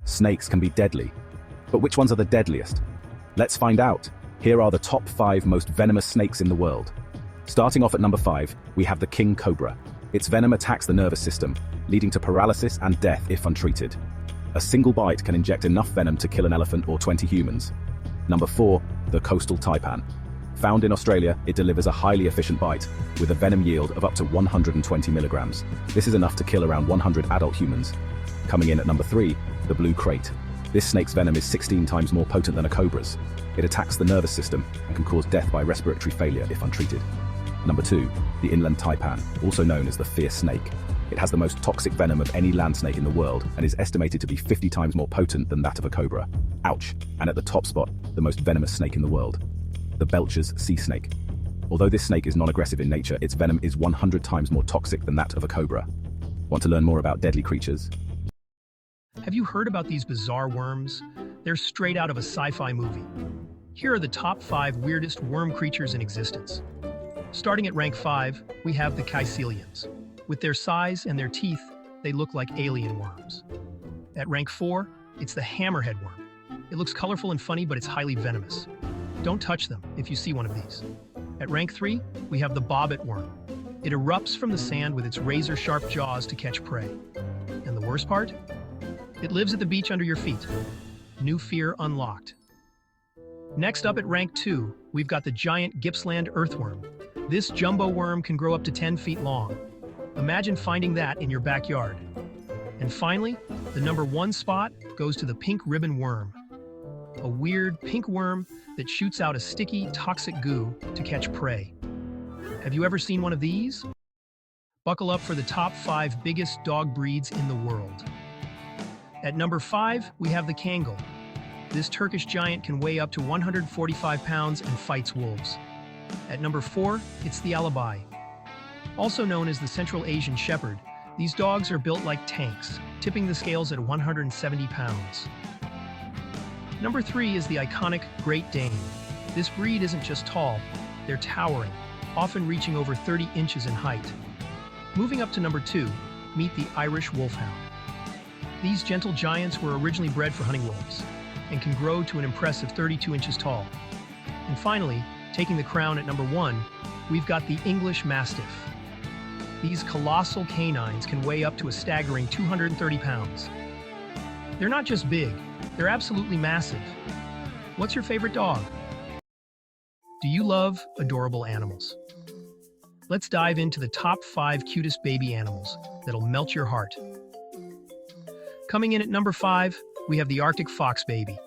Snakes can be deadly. But which ones are the deadliest? Let's find out. Here are the top 5 most venomous snakes in the world. Starting off at number 5, we have the king cobra. Its venom attacks the nervous system, leading to paralysis and death if untreated. A single bite can inject enough venom to kill an elephant or 20 humans. Number 4, the coastal taipan. Found in Australia, it delivers a highly efficient bite, with a venom yield of up to 120 milligrams. This is enough to kill around 100 adult humans. Coming in at number 3, the blue crate. This snake's venom is 16 times more potent than a cobra's. It attacks the nervous system and can cause death by respiratory failure if untreated. Number 2, the inland taipan, also known as the fierce snake. It has the most toxic venom of any land snake in the world and is estimated to be 50 times more potent than that of a cobra. Ouch! And at the top spot, the most venomous snake in the world, the Belcher's sea snake. Although this snake is non-aggressive in nature, its venom is 100 times more toxic than that of a cobra. Want to learn more about deadly creatures? Have you heard about these bizarre worms? They're straight out of a sci-fi movie. Here are the top 5 weirdest worm creatures in existence. Starting at rank 5, we have the caecilians. With their size and their teeth, they look like alien worms. At rank 4, it's the hammerhead worm. It looks colorful and funny, but it's highly venomous. Don't touch them if you see one of these. At rank 3, we have the bobbit worm. It erupts from the sand with its razor-sharp jaws to catch prey. And the worst part? It lives at the beach under your feet. New fear unlocked. Next up at rank 2, we've got the giant Gippsland earthworm. This jumbo worm can grow up to 10 feet long. Imagine finding that in your backyard. And finally, the number 1 spot goes to the pink ribbon worm. A weird pink worm that shoots out a sticky, toxic goo to catch prey. Have you ever seen one of these? Buckle up for the top 5 biggest dog breeds in the world. At number 5, we have the Kangal. This Turkish giant can weigh up to 145 pounds and fights wolves. At number 4, it's the Alabai. Also known as the Central Asian Shepherd, these dogs are built like tanks, tipping the scales at 170 pounds. Number 3 is the iconic Great Dane. This breed isn't just tall, they're towering, often reaching over 30 inches in height. Moving up to number 2, meet the Irish Wolfhound. These gentle giants were originally bred for hunting wolves and can grow to an impressive 32 inches tall. And finally, taking the crown at number 1, we've got the English Mastiff. These colossal canines can weigh up to a staggering 230 pounds. They're not just big, they're absolutely massive. What's your favorite dog? Do you love adorable animals? Let's dive into the top 5 cutest baby animals that'll melt your heart. Coming in at number 5, we have the Arctic fox baby.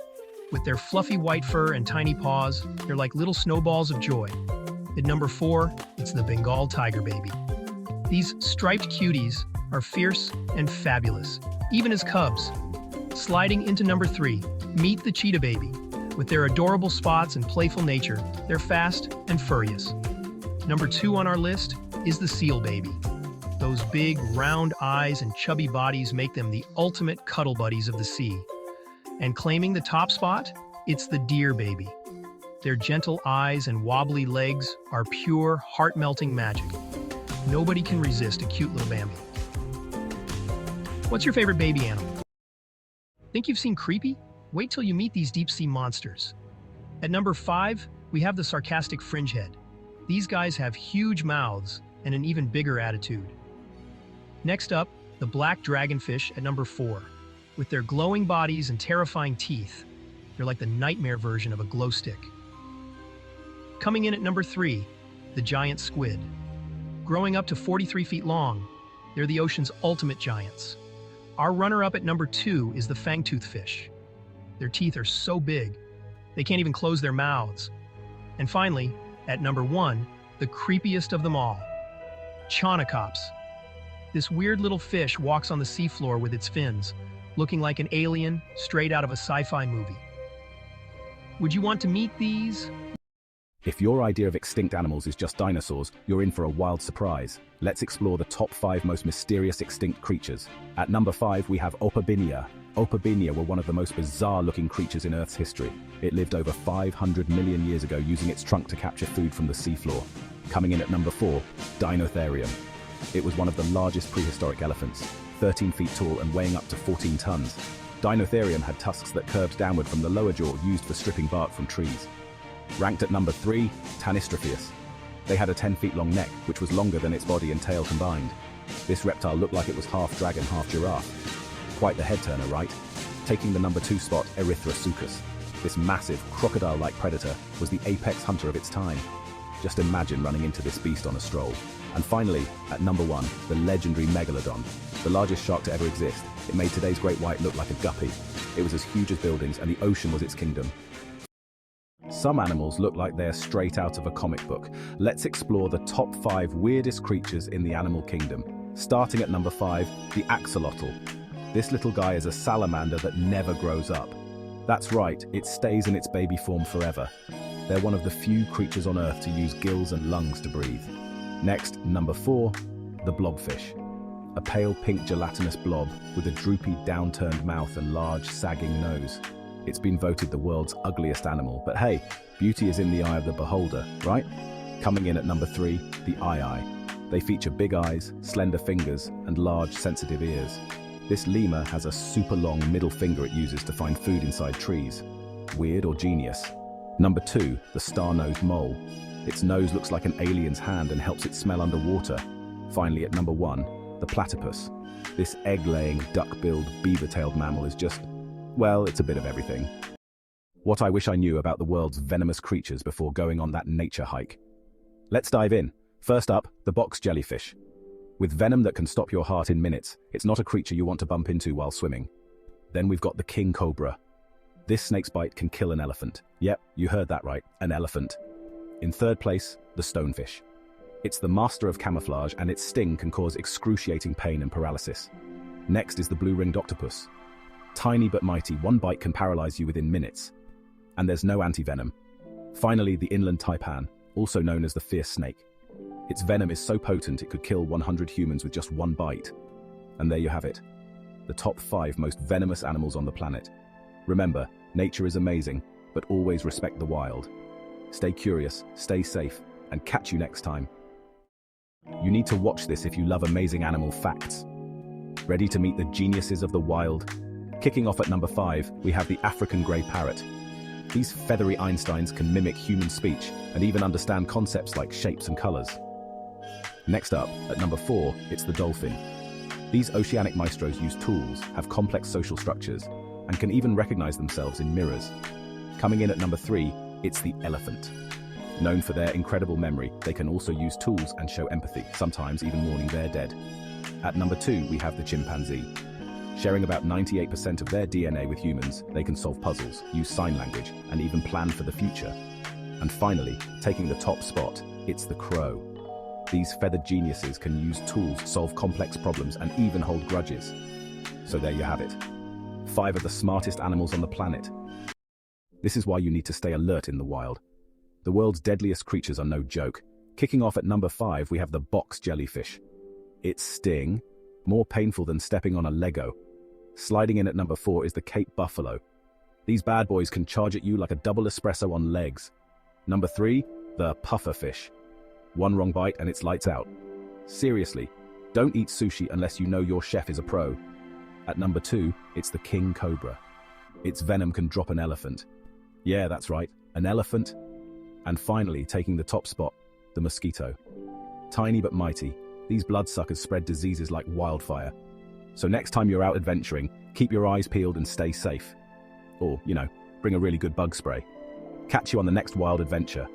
With their fluffy white fur and tiny paws, they're like little snowballs of joy. At number 4, it's the Bengal tiger baby. These striped cuties are fierce and fabulous, even as cubs. Sliding into number 3, meet the cheetah baby. With their adorable spots and playful nature, they're fast and furious. Number 2 on our list is the seal baby. Those big, round eyes and chubby bodies make them the ultimate cuddle buddies of the sea. And claiming the top spot, it's the deer baby. Their gentle eyes and wobbly legs are pure, heart-melting magic. Nobody can resist a cute little Bambi. What's your favorite baby animal? Think you've seen creepy? Wait till you meet these deep-sea monsters. At number 5, we have the sarcastic fringehead. These guys have huge mouths and an even bigger attitude. Next up, the black dragonfish at number 4. With their glowing bodies and terrifying teeth, they're like the nightmare version of a glow stick. Coming in at number 3, the giant squid. Growing up to 43 feet long, they're the ocean's ultimate giants. Our runner-up at number 2 is the fangtooth fish. Their teeth are so big, they can't even close their mouths. And finally, at number 1, the creepiest of them all, Chaunacops. This weird little fish walks on the seafloor with its fins, looking like an alien straight out of a sci-fi movie. Would you want to meet these? If your idea of extinct animals is just dinosaurs, you're in for a wild surprise. Let's explore the top 5 most mysterious extinct creatures. At number 5, we have Opabinia. Opabinia were one of the most bizarre-looking creatures in Earth's history. It lived over 500 million years ago using its trunk to capture food from the seafloor. Coming in at number 4, Dinotherium. It was one of the largest prehistoric elephants, 13 feet tall and weighing up to 14 tons. Dinotherium had tusks that curved downward from the lower jaw used for stripping bark from trees. Ranked at number 3, Tanistropheus. They had a 10-feet-long neck, which was longer than its body and tail combined. This reptile looked like it was half dragon, half giraffe. Quite the head-turner, right? Taking the number 2 spot, Erythrasuchus. This massive, crocodile-like predator was the apex hunter of its time. Just imagine running into this beast on a stroll. And finally, at number 1, the legendary Megalodon, the largest shark to ever exist. It made today's great white look like a guppy. It was as huge as buildings, and the ocean was its kingdom. Some animals look like they're straight out of a comic book. Let's explore the top 5 weirdest creatures in the animal kingdom. Starting at number 5, the axolotl. This little guy is a salamander that never grows up. That's right, it stays in its baby form forever. They're one of the few creatures on Earth to use gills and lungs to breathe. Next, number 4, the blobfish. A pale pink gelatinous blob with a droopy downturned mouth and large sagging nose. It's been voted the world's ugliest animal, but hey, beauty is in the eye of the beholder, right? Coming in at number 3, the eye. They feature big eyes, slender fingers, and large sensitive ears. This lemur has a super long middle finger it uses to find food inside trees. Weird or genius? Number 2, the star-nosed mole. Its nose looks like an alien's hand and helps it smell underwater. Finally, at number 1, the platypus. This egg-laying, duck-billed, beaver-tailed mammal is just, well, it's a bit of everything. What I wish I knew about the world's venomous creatures before going on that nature hike. Let's dive in. First up, the box jellyfish. With venom that can stop your heart in minutes, it's not a creature you want to bump into while swimming. Then we've got the king cobra. This snake's bite can kill an elephant. Yep, you heard that right, an elephant. In third place, the stonefish. It's the master of camouflage, and its sting can cause excruciating pain and paralysis. Next is the blue-ringed octopus. Tiny but mighty, one bite can paralyze you within minutes. And there's no anti-venom. Finally, the inland taipan, also known as the fierce snake. Its venom is so potent it could kill 100 humans with just one bite. And there you have it. The top 5 most venomous animals on the planet. Remember, nature is amazing, but always respect the wild. Stay curious, stay safe, and catch you next time. You need to watch this if you love amazing animal facts. Ready to meet the geniuses of the wild? Kicking off at number 5, we have the African grey parrot. These feathery Einsteins can mimic human speech and even understand concepts like shapes and colors. Next up, at number 4, it's the dolphin. These oceanic maestros use tools, have complex social structures, and can even recognize themselves in mirrors. Coming in at number 3, it's the elephant. Known for their incredible memory, they can also use tools and show empathy, sometimes even mourning their dead. At number 2, we have the chimpanzee. Sharing about 98% of their DNA with humans, they can solve puzzles, use sign language, and even plan for the future. And finally, taking the top spot, it's the crow. These feathered geniuses can use tools, solve complex problems, and even hold grudges. So there you have it. 5 of the smartest animals on the planet. This is why you need to stay alert in the wild. The world's deadliest creatures are no joke. Kicking off at number 5, we have the box jellyfish. Its sting, more painful than stepping on a Lego. Sliding in at number 4 is the Cape buffalo. These bad boys can charge at you like a double espresso on legs. Number 3, the pufferfish. One wrong bite and it's lights out. Seriously, don't eat sushi unless you know your chef is a pro. At number 2, it's the king cobra. Its venom can drop an elephant. Yeah, that's right, an elephant. And finally, taking the top spot, the mosquito. Tiny but mighty, these bloodsuckers spread diseases like wildfire. So next time you're out adventuring, keep your eyes peeled and stay safe. Or, bring a really good bug spray. Catch you on the next wild adventure.